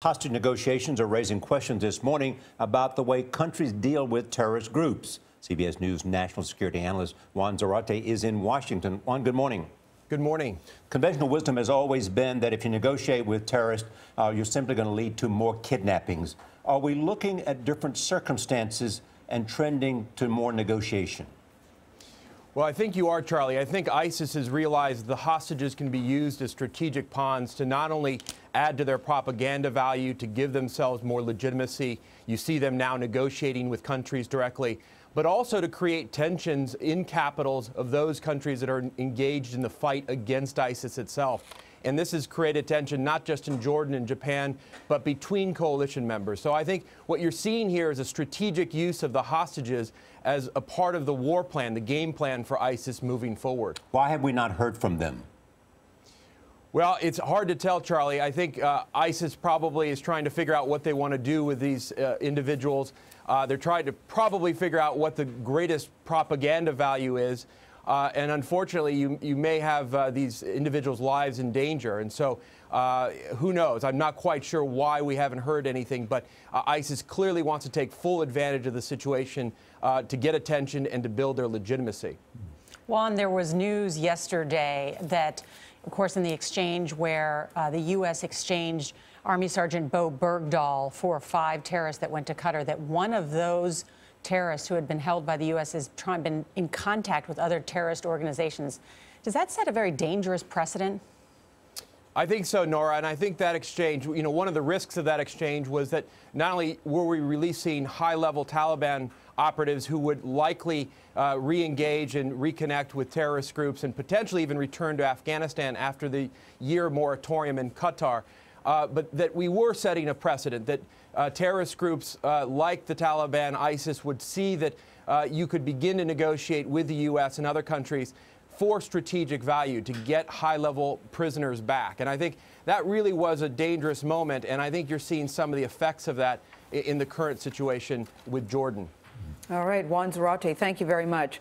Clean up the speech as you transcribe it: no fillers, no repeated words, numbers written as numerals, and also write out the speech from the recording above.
Hostage negotiations are raising questions this morning about the way countries deal with terrorist groups. CBS News national security analyst Juan Zarate is in Washington. Juan, good morning. Good morning. Conventional wisdom has always been that if you negotiate with terrorists, you're simply going to lead to more kidnappings. Are we looking at different circumstances and trending to more negotiation? Well, I think you are, Charlie. I think ISIS has realized the hostages can be used as strategic pawns to not only add to their propaganda value, to give themselves more legitimacy. You see them now negotiating with countries directly, but also to create tensions in capitals of those countries that are engaged in the fight against ISIS itself. And this has created tension not just in Jordan and Japan, but between coalition members. So I think what you're seeing here is a strategic use of the hostages as a part of the war plan, the game plan for ISIS moving forward. Why have we not heard from them? Well, it's hard to tell, Charlie. I think ISIS probably is trying to figure out what they want to do with these individuals. They're trying to probably figure out what the greatest propaganda value is. And unfortunately, you may have these individuals' lives in danger. And so who knows? I'm not quite sure why we haven't heard anything. But ISIS clearly wants to take full advantage of the situation to get attention and to build their legitimacy. Juan, there was news yesterday that, of course, in the exchange where the U.S. exchanged Army Sergeant Bo Bergdahl for 5 terrorists that went to Qatar, that one of those terrorists who had been held by the U.S. has been in contact with other terrorist organizations. Does that set a very dangerous precedent? I think so, Nora, and I think that exchange, one of the risks of that exchange was that not only were we releasing high-level Taliban operatives who would likely re-engage and reconnect with terrorist groups and potentially even return to Afghanistan after the year moratorium in Qatar, but that we were setting a precedent that terrorist groups like the Taliban, ISIS, would see that you could begin to negotiate with the U.S. and other countries for strategic value to get high-level prisoners back. And I think that really was a dangerous moment, and I think you're seeing some of the effects of that in the current situation with Jordan. All right, Juan Zarate, thank you very much.